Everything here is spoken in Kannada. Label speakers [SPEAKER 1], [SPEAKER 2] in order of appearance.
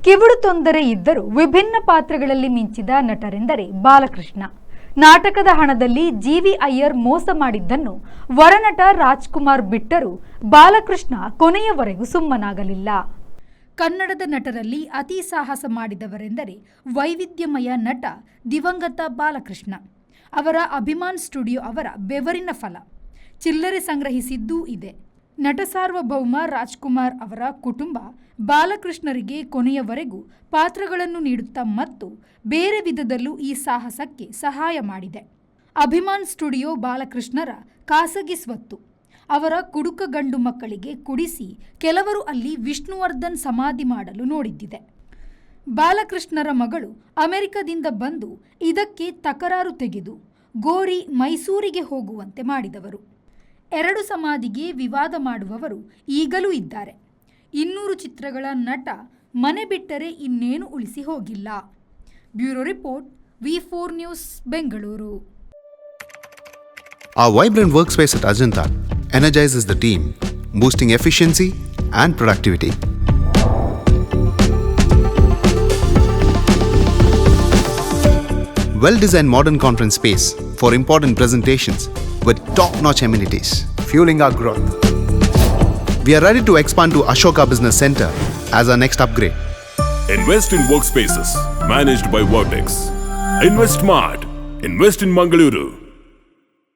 [SPEAKER 1] ಕಿವುಡು ತೊಂದರೆ ಇದ್ದರೂ ವಿಭಿನ್ನ ಪಾತ್ರಗಳಲ್ಲಿ ಮಿಂಚಿದ ನಟರೆಂದರೆ ಬಾಲಕೃಷ್ಣ. ನಾಟಕದ ಹಣದಲ್ಲಿ ಜಿ.ವಿ. ಅಯ್ಯರ್ ಮೋಸ ಮಾಡಿದ್ದನ್ನು ವರನಟ ರಾಜ್ಕುಮಾರ್ ಬಿಟ್ಟರೂ ಬಾಲಕೃಷ್ಣ ಕೊನೆಯವರೆಗೂ ಸುಮ್ಮನಾಗಲಿಲ್ಲ. ಕನ್ನಡದ ನಟರಲ್ಲಿ ಅತಿ ಸಾಹಸ ಮಾಡಿದವರೆಂದರೆ ವೈವಿಧ್ಯಮಯ ನಟ ದಿವಂಗತ ಬಾಲಕೃಷ್ಣ. ಅವರ ಅಭಿಮಾನ್ ಸ್ಟುಡಿಯೋ ಅವರ ಬೆವರಿನ ಫಲ. ಚಿಲ್ಲರೆ ಸಂಗ್ರಹಿಸಿದ್ದೂ ಇದೆ. ನಟ ಸಾರ್ವಭೌಮ ರಾಜ್ಕುಮಾರ್ ಅವರ ಕುಟುಂಬ ಬಾಲಕೃಷ್ಣರಿಗೆ ಕೊನೆಯವರೆಗೂ ಪಾತ್ರಗಳನ್ನು ನೀಡುತ್ತಾ ಮತ್ತು ಬೇರೆ ವಿಧದಲ್ಲೂ ಈ ಸಾಹಸಕ್ಕೆ ಸಹಾಯ ಮಾಡಿದೆ. ಅಭಿಮಾನ್ ಸ್ಟುಡಿಯೋ ಬಾಲಕೃಷ್ಣರ ಖಾಸಗಿ ಸ್ವತ್ತು. ಅವರ ಕುಡುಕ ಗಂಡು ಮಕ್ಕಳಿಗೆ ಕುಡಿಸಿ ಕೆಲವರು ಅಲ್ಲಿ ವಿಷ್ಣುವರ್ಧನ್ ಸಮಾಧಿ ಮಾಡಲು ನೋಡಿದ್ದಿದೆ. ಬಾಲಕೃಷ್ಣರ ಮಗಳು ಅಮೆರಿಕದಿಂದ ಬಂದು ಇದಕ್ಕೆ ತಕರಾರು ತೆಗೆದು ಗೋರಿ ಮೈಸೂರಿಗೆ ಹೋಗುವಂತೆ ಮಾಡಿದವರು. 2 ಸಮಾಧಿಗೆ ವಿವಾದ ಮಾಡುವವರು ಈಗಲೂ ಇದ್ದಾರೆ. 200 ಚಿತ್ರಗಳ ನಟ ಮನೆ ಬಿಟ್ಟರೆ ಇನ್ನೇನು ಉಳಿಸಿ ಹೋಗಿಲ್ಲ. Bureau report, V4 news, Bengaluru.
[SPEAKER 2] Our vibrant workspace at Ajanta energizes the team, boosting efficiency and productivity. Well-designed modern conference space for important presentations with top-notch amenities, fueling our growth. We are ready to expand to Ashoka Business Center as our next upgrade.
[SPEAKER 3] Invest in workspaces managed by Vertex. Invest smart. Invest in Mangaluru.